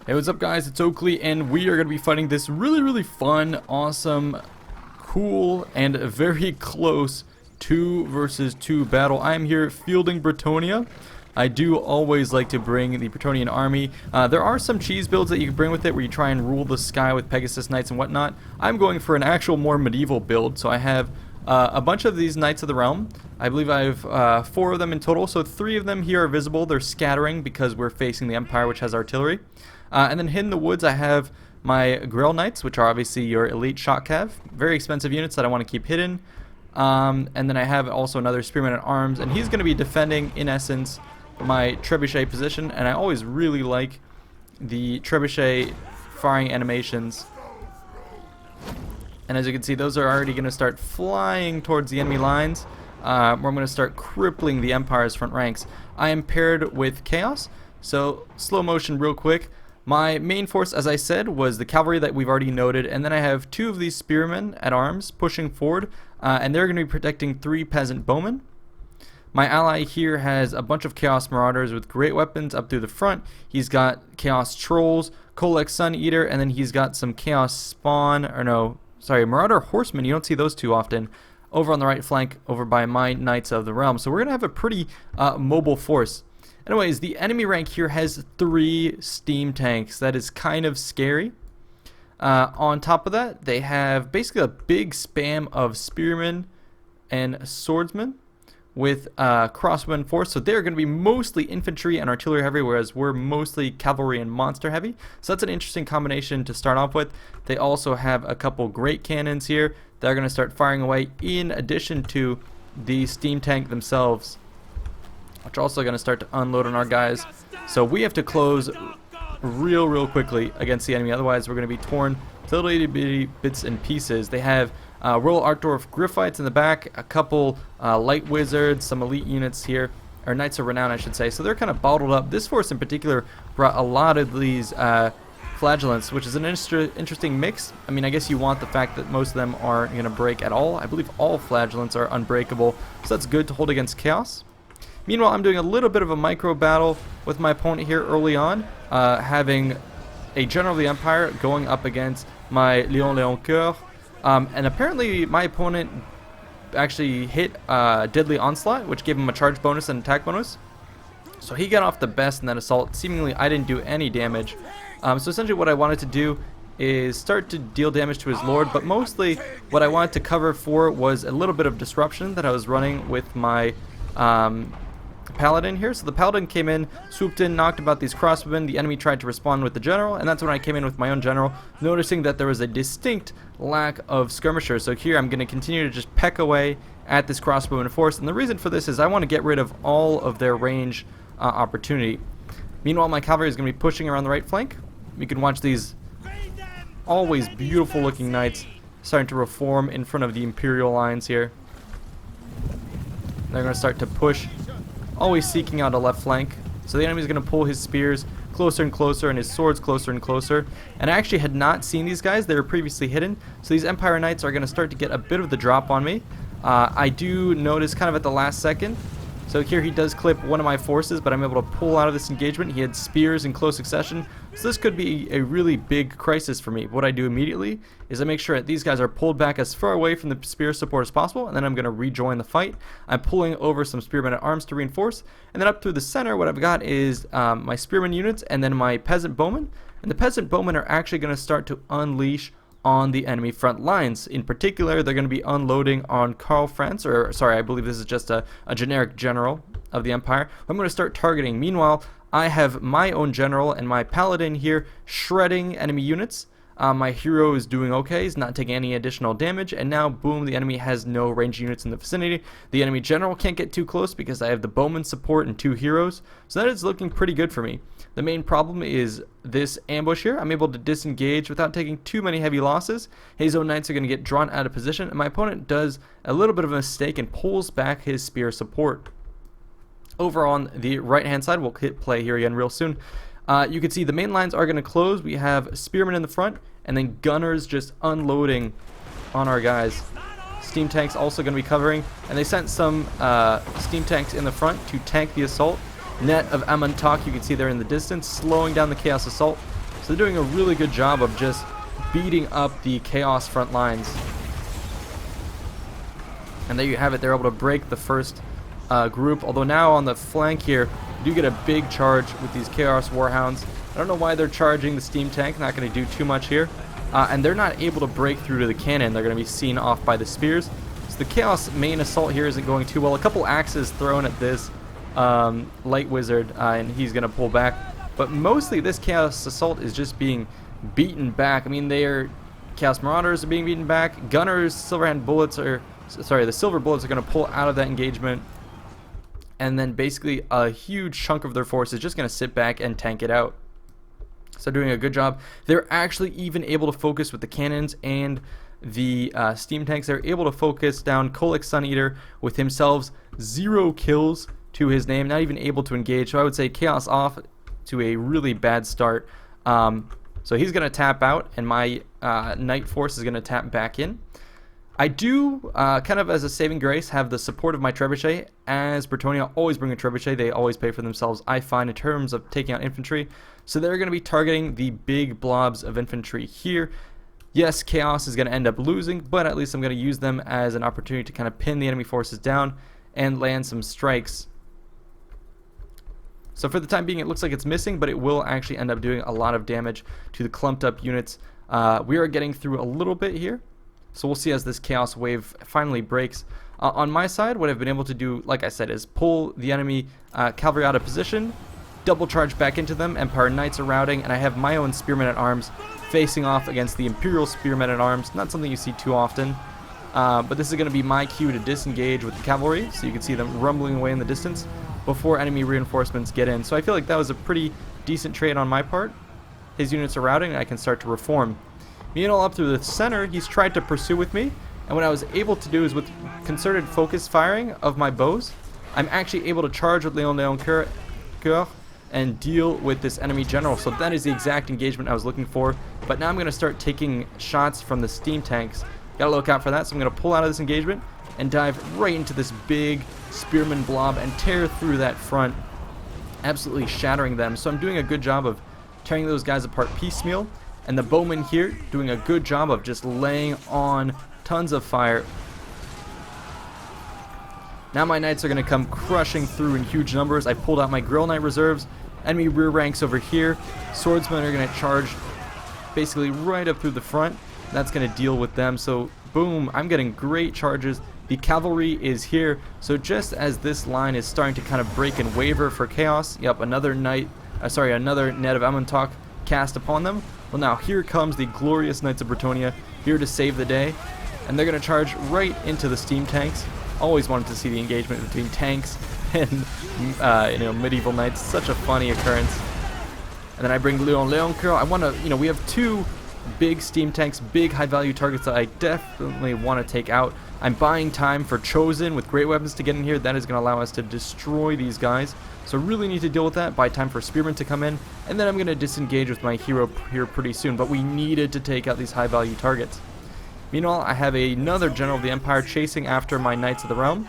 Hey, what's up guys, it's Oakley, and we are going to be fighting this really fun, awesome, cool, and very close 2 versus 2 battle. I am here fielding Bretonnia. I do always like to bring the Bretonnian army. There are some cheese builds that you can bring with it where you try and rule the sky with Pegasus Knights and whatnot. I'm going for an actual more medieval build, so I have a bunch of these Knights of the Realm. I believe I have 4 of them in total, so 3 of them here are visible. They're scattering because we're facing the Empire, which has artillery. And then hidden in the woods, I have my Grail Knights, which are obviously your elite shot cav. Very expensive units that I want to keep hidden. And then I have also another Spearman at Arms, and he's going to be defending, in essence, my Trebuchet position. And I always really like the Trebuchet firing animations. And as you can see, those are already going to start flying towards the enemy lines, where I'm going to start crippling the Empire's front ranks. I am paired with Chaos, so slow motion real quick. My main force, as I said, was the cavalry that we've already noted, and then I have 2 of these spearmen at arms pushing forward, and they're going to be protecting 3 peasant bowmen. My ally here has a bunch of Chaos Marauders with great weapons up through the front. He's got Chaos Trolls, Kolek Sun Eater, and then he's got some Chaos Marauder Horsemen. You don't see those too often. Over on the right flank, over by my Knights of the Realm. So we're going to have a pretty mobile force. Anyways, the enemy rank here has 3 steam tanks. That is kind of scary. On top of that, they have basically a big spam of spearmen and swordsmen with crossbowmen force. So they're going to be mostly infantry and artillery heavy, whereas we're mostly cavalry and monster heavy. So that's an interesting combination to start off with. They also have a couple great cannons here that are going to start firing away, in addition to the steam tank themselves, which are also going to start to unload on our guys. So we have to close real quickly against the enemy, otherwise we're going to be torn to little itty bitty bits and pieces. They have Royal Archdorf Griffites in the back, a couple light wizards, some elite units here, or Knights of Renown I should say, so they're kind of bottled up. This force in particular brought a lot of these flagellants, which is an interesting mix. I mean, I guess you want the fact that most of them aren't going to break at all. I believe all flagellants are unbreakable, so that's good to hold against chaos. Meanwhile, I'm doing a little bit of a micro battle with my opponent here early on, having a General of the Empire going up against my Léon Coeur. And apparently my opponent actually hit Deadly Onslaught, which gave him a charge bonus and attack bonus. So he got off the best in that assault. Seemingly I didn't do any damage. So essentially what I wanted to do is start to deal damage to his lord, but mostly what I wanted to cover for was a little bit of disruption that I was running with my Paladin here. So the Paladin came in, swooped in, knocked about these crossbowmen. The enemy tried to respond with the general, and that's when I came in with my own general, noticing that there was a distinct lack of skirmishers. So here I'm going to continue to just peck away at this crossbowman force, and the reason for this is I want to get rid of all of their range opportunity. Meanwhile, my cavalry is going to be pushing around the right flank. You can watch these always beautiful looking knights starting to reform in front of the Imperial lines here. They're going to start to push, always seeking out a left flank. So the enemy is going to pull his spears closer and closer and his swords closer and closer. And I actually had not seen these guys. They were previously hidden. So these Empire Knights are going to start to get a bit of the drop on me. I do notice kind of at the last second. So here he does clip one of my forces, but I'm able to pull out of this engagement. He had spears in close succession. So this could be a really big crisis for me. What I do immediately is I make sure that these guys are pulled back as far away from the spear support as possible, and then I'm going to rejoin the fight. I'm pulling over some spearmen at arms to reinforce, and then up through the center what I've got is my spearmen units and then my peasant bowmen. And the peasant bowmen are actually going to start to unleash on the enemy front lines. In particular, they're going to be unloading on Karl Franz, or sorry, I believe this is just a generic general of the Empire. I'm going to start targeting. Meanwhile, I have my own general and my paladin here shredding enemy units. My hero is doing okay, he's not taking any additional damage, and now boom, the enemy has no ranged units in the vicinity. The enemy general can't get too close because I have the bowman support and 2 heroes, so that is looking pretty good for me. The main problem is this ambush here. I'm able to disengage without taking too many heavy losses. His own knights are going to get drawn out of position, and my opponent does a little bit of a mistake and pulls back his spear support. Over on the right hand side, we'll hit play here again real soon. You can see the main lines are going to close. We have spearmen in the front, and then gunners just unloading on our guys. Steam tanks also going to be covering, and they sent some steam tanks in the front to tank the assault. Net of Amantak, you can see there in the distance, slowing down the Chaos Assault. So they're doing a really good job of just beating up the Chaos front lines. And there you have it. They're able to break the first group. Although now on the flank here, you do get a big charge with these Chaos Warhounds. I don't know why they're charging the steam tank. Not going to do too much here. And they're not able to break through to the cannon. They're going to be seen off by the spears. So the Chaos main assault here isn't going too well. A couple axes thrown at this light wizard, and he's going to pull back. But mostly this Chaos assault is just being beaten back. I mean, Chaos Marauders are being beaten back. Gunners, Silverhand bullets are... Sorry, the silver bullets are going to pull out of that engagement, and then basically a huge chunk of their force is just going to sit back and tank it out. So doing a good job. They're actually even able to focus with the cannons and the steam tanks. They're able to focus down Kolek Sun Eater with himself 0 kills to his name, not even able to engage. So I would say Chaos off to a really bad start. So he's going to tap out, and my Knight force is going to tap back in. I do, kind of as a saving grace, have the support of my Trebuchet. As Bretonnia always bring a Trebuchet, they always pay for themselves, I find, in terms of taking out infantry. So they're going to be targeting the big blobs of infantry here. Yes, Chaos is going to end up losing, but at least I'm going to use them as an opportunity to kind of pin the enemy forces down and land some strikes. So for the time being, it looks like it's missing, but it will actually end up doing a lot of damage to the clumped up units. We are getting through a little bit here. So we'll see as this Chaos wave finally breaks. On my side, what I've been able to do, like I said, is pull the enemy cavalry out of position, double charge back into them, Empire Knights are routing, and I have my own Spearmen at Arms facing off against the Imperial Spearmen at Arms. Not something you see too often, but this is going to be my cue to disengage with the cavalry, so you can see them rumbling away in the distance before enemy reinforcements get in. So I feel like that was a pretty decent trade on my part. His units are routing, and I can start to reform. Meanwhile, up through the center, he's tried to pursue with me, and what I was able to do is with concerted focus firing of my bows, I'm actually able to charge with Leon Coeur and deal with this enemy general. So that is the exact engagement I was looking for, but now I'm going to start taking shots from the steam tanks. Gotta look out for that, so I'm going to pull out of this engagement and dive right into this big spearman blob and tear through that front, absolutely shattering them. So I'm doing a good job of tearing those guys apart piecemeal. And the bowmen here doing a good job of just laying on tons of fire. Now my knights are going to come crushing through in huge numbers. I pulled out my Grill Knight reserves. Enemy rear ranks over here. Swordsmen are going to charge basically right up through the front. That's going to deal with them. So boom, I'm getting great charges. The cavalry is here. So just as this line is starting to kind of break and waver for Chaos, yep, another Net of Amontok cast upon them. Well, now here comes the glorious Knights of Bretonnia, here to save the day, and they're going to charge right into the steam tanks. Always wanted to see the engagement between tanks and medieval knights. Such a funny occurrence. And then I bring Leon Coeur. I want to, we have 2 big steam tanks, big high-value targets that I definitely want to take out. I'm buying time for Chosen with great weapons to get in here. That is going to allow us to destroy these guys. So really need to deal with that, buy time for Spearmen to come in, and then I'm going to disengage with my hero here pretty soon, but we needed to take out these high-value targets. Meanwhile, I have another General of the Empire chasing after my Knights of the Realm,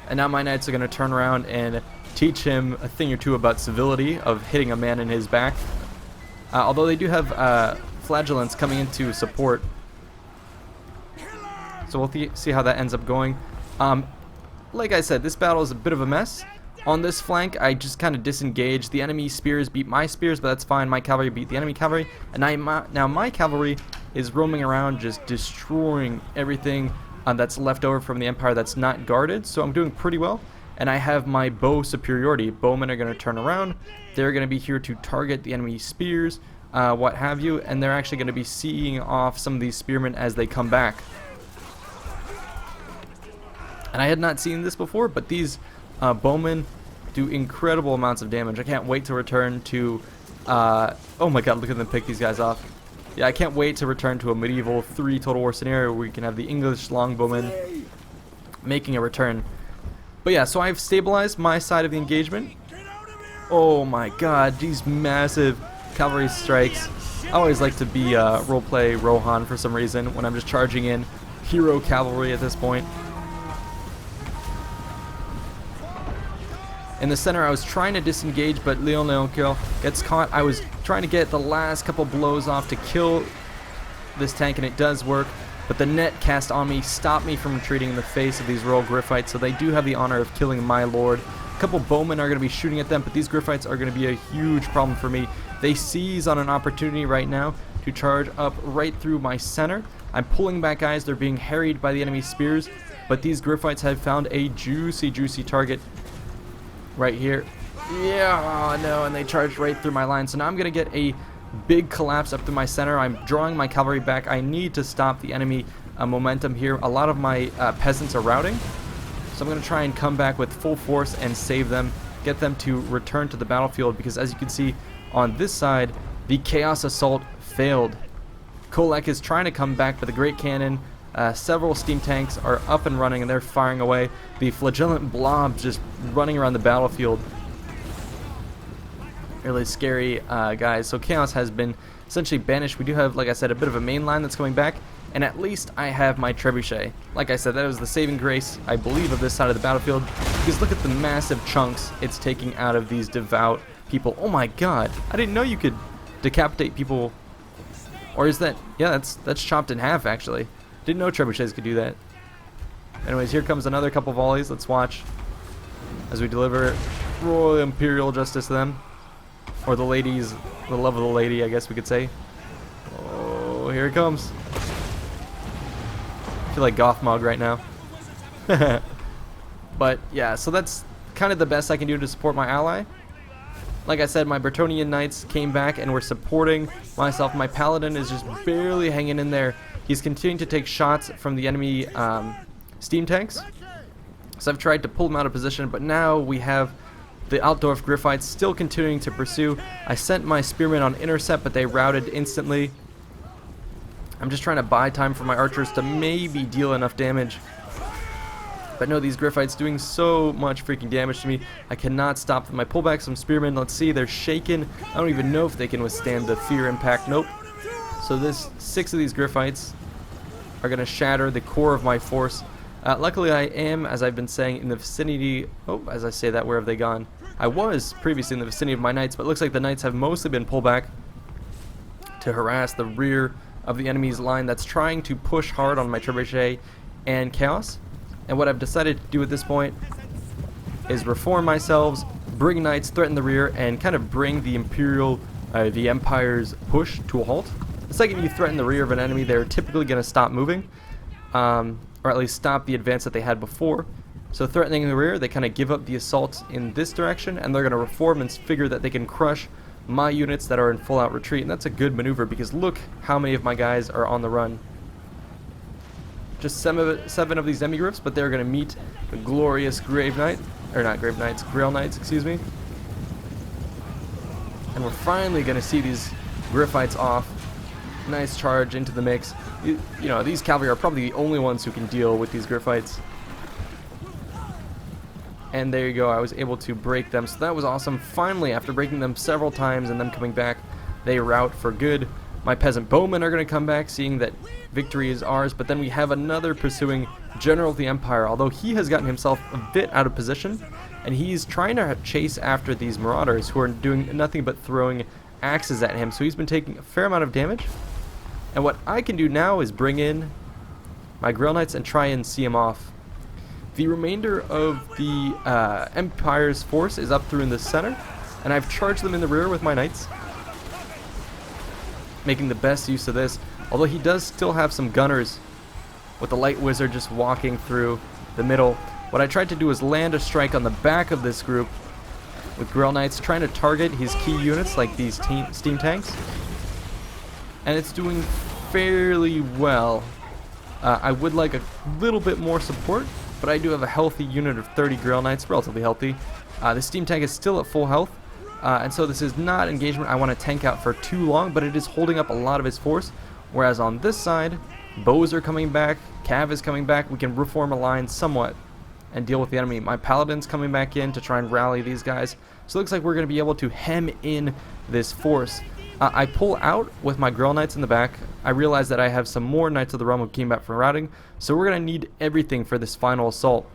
and now my Knights are going to turn around and teach him a thing or two about civility of hitting a man in his back. Although they do have Flagellants coming into support, so we'll see how that ends up going. Like I said, this battle is a bit of a mess. On this flank, I just kind of disengaged. The enemy spears beat my spears, but that's fine. My cavalry beat the enemy cavalry, and now my cavalry is roaming around just destroying everything that's left over from the Empire that's not guarded, so I'm doing pretty well. And I have my bow superiority. Bowmen are going to turn around. They're going to be here to target the enemy spears, what have you, and they're actually going to be seeing off some of these spearmen as they come back. And I had not seen this before, but these bowmen do incredible amounts of damage. I can't wait to return to... oh my god, look at them pick these guys off. Yeah, I can't wait to return to a medieval 3 Total War scenario where we can have the English longbowmen making a return. But yeah, so I've stabilized my side of the engagement. Oh my god, these massive cavalry strikes. I always like to be roleplay Rohan for some reason when I'm just charging in hero cavalry at this point. In the center, I was trying to disengage, but Leon Kill gets caught. I was trying to get the last couple blows off to kill this tank, and it does work. But the net cast on me stopped me from retreating in the face of these Royal Griffites, so they do have the honor of killing my lord. A couple bowmen are going to be shooting at them, but these Griffites are going to be a huge problem for me. They seize on an opportunity right now to charge up right through my center. I'm pulling back guys. They're being harried by the enemy spears, but these Griffites have found a juicy target right here. Yeah, oh no, and they charged right through my line. So now I'm going to get a big collapse up through my center. I'm drawing my cavalry back. I need to stop the enemy momentum here. A lot of my peasants are routing, so I'm going to try and come back with full force and save them, get them to return to the battlefield, because as you can see on this side, the Chaos Assault failed. Kolek is trying to come back, but the Great Cannon, several steam tanks are up and running, and they're firing away. The flagellant blobs just running around the battlefield. Really scary guys. So Chaos has been essentially banished. We do have, like I said, a bit of a main line that's coming back, and at least I have my trebuchet. Like I said, that was the saving grace, I believe, of this side of the battlefield, because look at the massive chunks it's taking out of these devout people. Oh my god, I didn't know you could decapitate people. Or is that, yeah, that's chopped in half actually. Didn't know trebuchets could do that. Anyways, here comes another couple volleys. Let's watch as we deliver Royal Imperial Justice to them. Or the ladies, the love of the lady, I guess we could say. Oh, here it comes. I feel like Gothmog right now. But yeah, so that's kind of the best I can do to support my ally. Like I said, my Bretonnian knights came back and were supporting myself. My paladin is just barely hanging in there. He's continuing to take shots from the enemy steam tanks. So I've tried to pull him out of position, but now we have the Altdorf Griffites still continuing to pursue. I sent my spearmen on intercept, but they routed instantly. I'm just trying to buy time for my archers to maybe deal enough damage. But no, these Griffites doing so much freaking damage to me. I cannot stop them. I pull back some spearmen. Let's see, they're shaken. I don't even know if they can withstand the fear impact. Nope. So this 6 of these Griffites are going to shatter the core of my force. Luckily, I am, as I've been saying, in the vicinity. Oh, as I say that, where have they gone? I was previously in the vicinity of my knights, but it looks like the knights have mostly been pulled back to harass the rear of the enemy's line that's trying to push hard on my trebuchet and Chaos. And what I've decided to do at this point is reform myself, bring knights, threaten the rear, and kind of bring the the Empire's push to a halt. The second you threaten the rear of an enemy, they're typically going to stop moving, or at least stop the advance that they had before. So threatening the rear, they kind of give up the assault in this direction, and they're going to reform and figure that they can crush my units that are in full-out retreat. And that's a good maneuver, because look how many of my guys are on the run. Just 7 of these Emigriffs, but they're going to meet the glorious Grave Knight, or not Grave Knights, Grail Knights, excuse me. And we're finally going to see these Griffites off. Nice charge into the mix. You know, these cavalry are probably the only ones who can deal with these Griffites. And there you go, I was able to break them, so that was awesome. Finally, after breaking them several times and them coming back, they rout for good. My peasant bowmen are going to come back, seeing that victory is ours, but then we have another pursuing general of the Empire, although he has gotten himself a bit out of position, and he's trying to chase after these marauders who are doing nothing but throwing axes at him, so he's been taking a fair amount of damage. And what I can do now is bring in my Grail Knights and try and see him off. The remainder of the Empire's force is up through in the center, and I've charged them in the rear with my knights, making the best use of this, although he does still have some gunners with the light wizard just walking through the middle. What I tried to do is land a strike on the back of this group with Grail Knights, trying to target his key units like these steam tanks, and it's doing fairly well. I would like a little bit more support, but I do have a healthy unit of 30 Grail Knights, relatively healthy. The steam tank is still at full health, and so this is not engagement I want to tank out for too long, but it is holding up a lot of his force. Whereas on this side, bows are coming back, cav is coming back, we can reform a line somewhat and deal with the enemy. My paladin's coming back in to try and rally these guys, so it looks like we're going to be able to hem in this force. I pull out with my Grail Knights in the back. I realize that I have some more Knights of the Realm who came back from routing, so we're going to need everything for this final assault.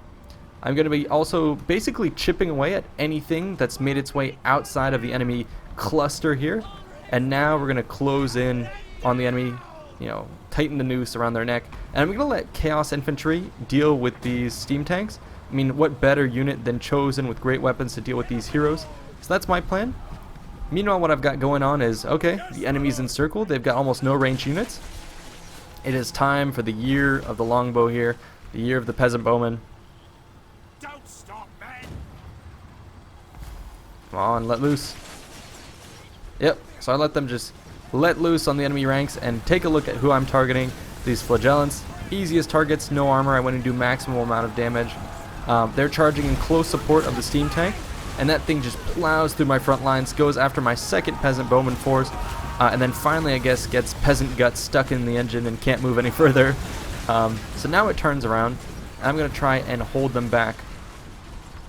I'm going to be also basically chipping away at anything that's made its way outside of the enemy cluster here. And now we're going to close in on the enemy, you know, tighten the noose around their neck. And I'm going to let Chaos Infantry deal with these steam tanks. I mean, what better unit than chosen with great weapons to deal with these heroes? So that's my plan. Meanwhile, what I've got going on is, okay, the enemy's encircled. They've got almost no ranged units. It is time for the year of the longbow here, the year of the peasant bowman. Don't stop, man. Come on, let loose. Yep, so I let them just let loose on the enemy ranks and take a look at who I'm targeting. These flagellants, easiest targets, no armor. I went and do maximum amount of damage. They're charging in close support of the steam tank, and that thing just plows through my front lines, goes after my second peasant bowman force, and then finally, I guess, gets peasant guts stuck in the engine and can't move any further. So now it turns around. I'm going to try and hold them back.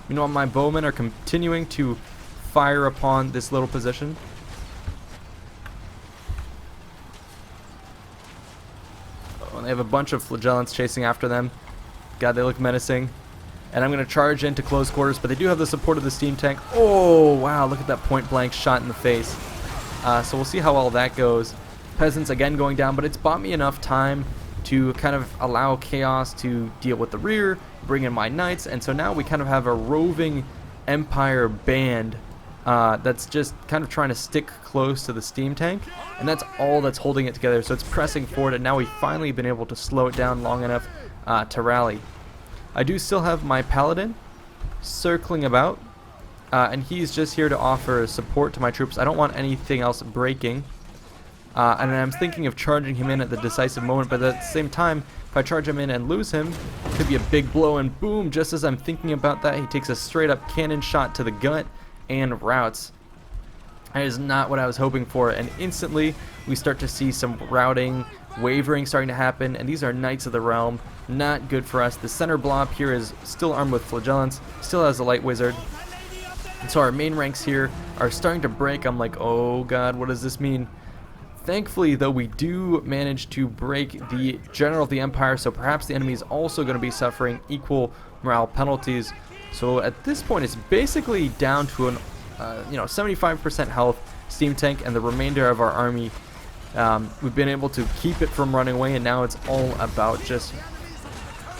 Meanwhile, my bowmen are continuing to fire upon this little position. Oh, they have a bunch of flagellants chasing after them. God, they look menacing. And I'm going to charge into close quarters, but they do have the support of the steam tank. Oh, wow, look at that point blank shot in the face. So we'll see how all that goes. Peasants again going down, but it's bought me enough time to kind of allow Chaos to deal with the rear, bring in my knights, and so now we kind of have a roving Empire band that's just kind of trying to stick close to the steam tank, and that's all that's holding it together. So it's pressing forward, and now we've finally been able to slow it down long enough to rally. I do still have my paladin circling about, and he's just here to offer support to my troops. I don't want anything else breaking, and I'm thinking of charging him in at the decisive moment, but at the same time, if I charge him in and lose him, it could be a big blow, and boom, just as I'm thinking about that, he takes a straight up cannon shot to the gut and routs. That is not what I was hoping for, and instantly we start to see some routing, wavering starting to happen, and these are Knights of the Realm. Not good for us. The center blob here is still armed with flagellants, still has a light wizard, and so our main ranks here are starting to break. I'm like, oh god, what does this mean? Thankfully, though, we do manage to break the General of the Empire, so perhaps the enemy is also going to be suffering equal morale penalties. So at this point, it's basically down to an 75% health steam tank and the remainder of our army. We've been able to keep it from running away, and now it's all about just,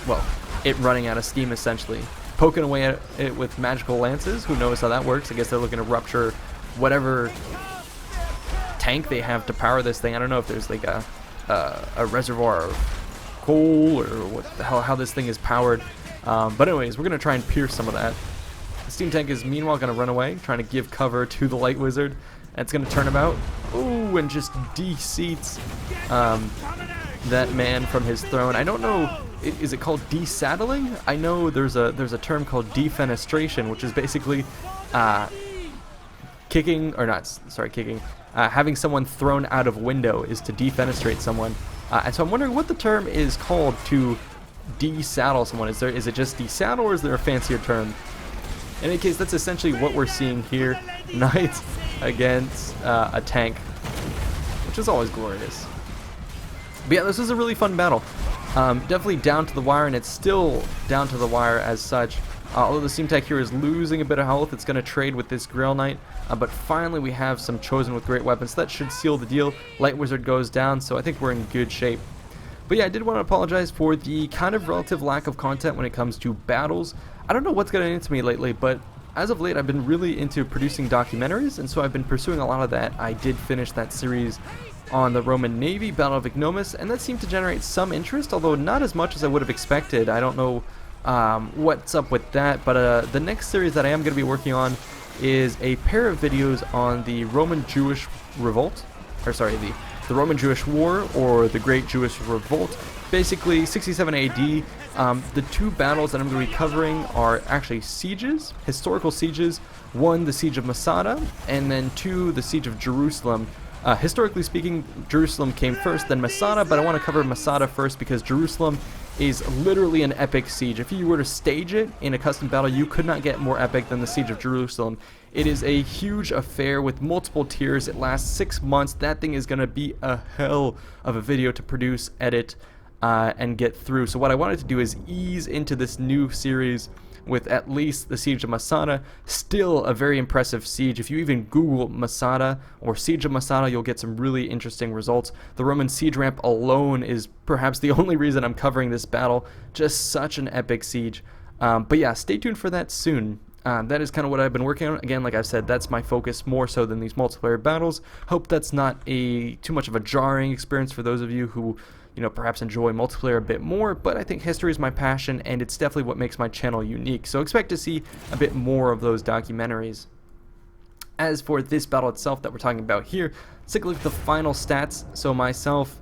well, it running out of steam essentially. Poking away at it with magical lances. Who knows how that works? I guess they're looking to rupture whatever tank they have to power this thing. I don't know if there's like a reservoir of coal or what the hell, how this thing is powered. But anyways, we're going to try and pierce some of that. The steam tank is meanwhile going to run away, trying to give cover to the light wizard. And it's going to turn about. Ooh, and just de-seats that man from his throne. I don't know, is it called desaddling? I know there's a term called defenestration, which is basically having someone thrown out of window is to defenestrate someone. And so I'm wondering what the term is called to desaddle someone. Is it just desaddle, or is there a fancier term? In any case, that's essentially what we're seeing here. Knights against a tank, which is always glorious. But yeah, this is a really fun battle. Definitely down to the wire, and it's still down to the wire as such. Although the steam tank here is losing a bit of health, it's going to trade with this Grail Knight. But finally we have some chosen with great weapons. So that should seal the deal. Light Wizard goes down, so I think we're in good shape. But yeah, I did want to apologize for the kind of relative lack of content when it comes to battles. I don't know what's getting into me lately, but as of late I've been really into producing documentaries, and so I've been pursuing a lot of that. I did finish that series on the Roman Navy, Battle of Ignomus, and that seemed to generate some interest, although not as much as I would have expected. I don't know what's up with that, but the next series that I am going to be working on is a pair of videos on the Roman Jewish Revolt, or sorry, the Roman Jewish War, or the Great Jewish Revolt. Basically 67 AD. The two battles that I'm going to be covering are actually sieges, historical sieges. One, the Siege of Masada, and then two, the Siege of Jerusalem. Historically speaking, Jerusalem came first, then Masada, but I want to cover Masada first because Jerusalem is literally an epic siege. If you were to stage it in a custom battle, you could not get more epic than the Siege of Jerusalem. It is a huge affair with multiple tiers. It lasts 6 months. That thing is going to be a hell of a video to produce, edit, and get through. So what I wanted to do is ease into this new series with at least the Siege of Masada. Still a very impressive siege. If you even Google Masada or Siege of Masada, you'll get some really interesting results. The Roman siege ramp alone is perhaps the only reason I'm covering this battle. Just such an epic siege. But yeah, stay tuned for that soon. That is kind of what I've been working on. Again, like I've said, that's my focus more so than these multiplayer battles. Hope that's not too much of a jarring experience for those of you who, perhaps enjoy multiplayer a bit more, but I think history is my passion, and it's definitely what makes my channel unique. So expect to see a bit more of those documentaries. As for this battle itself that we're talking about here, let's take a look at the final stats. So myself,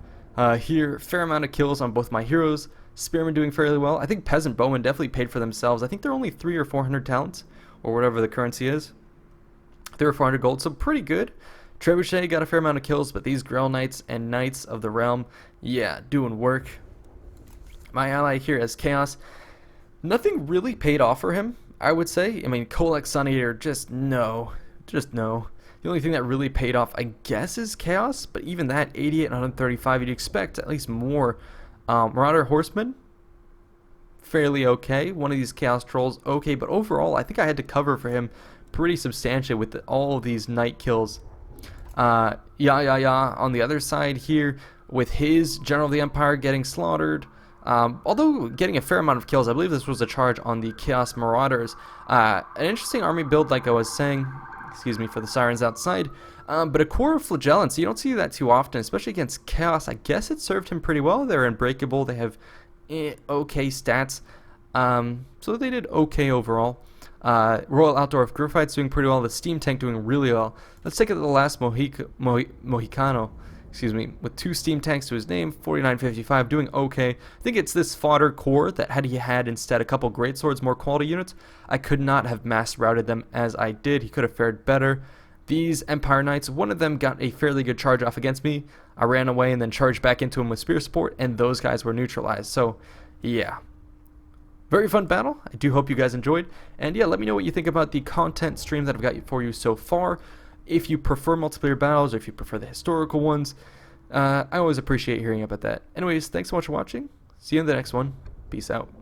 here, fair amount of kills on both my heroes. Spearmen doing fairly well. I think Peasant Bowmen definitely paid for themselves. I think they're only 300 or 400 talents, or whatever the currency is. 300 or 400 gold, so pretty good. Trebuchet got a fair amount of kills, but these Grell Knights and Knights of the Realm, yeah, doing work. My ally here as Chaos, nothing really paid off for him, I would say. I mean, Colex Sun Eater, just no. The only thing that really paid off, I guess, is Chaos, but even that, 88 and 135, you'd expect at least more. Marauder Horseman, fairly okay. One of these Chaos Trolls, okay, but overall, I think I had to cover for him pretty substantially with all of these Knight kills. On the other side here, with his General of the Empire getting slaughtered, although getting a fair amount of kills. I believe this was a charge on the Chaos Marauders. An interesting army build, like I was saying. Excuse me for the sirens outside. But a core of Flagellants, you don't see that too often, especially against Chaos. I guess it served him pretty well. They're unbreakable. They have okay stats. So they did okay overall. Royal Outdoor of Griffiths doing pretty well. The Steam Tank doing really well. Let's take it to the last Mohicano, with 2 Steam Tanks to his name, 4955, doing okay. I think it's this fodder core that had he had instead a couple Greatswords, more quality units, I could not have mass routed them as I did. He could have fared better. These Empire Knights, one of them got a fairly good charge off against me. I ran away and then charged back into him with spear support, and those guys were neutralized. So, yeah. Very fun battle. I do hope you guys enjoyed. And yeah, let me know what you think about the content stream that I've got for you so far. If you prefer multiplayer battles or if you prefer the historical ones, I always appreciate hearing about that. Anyways, thanks so much for watching. See you in the next one. Peace out.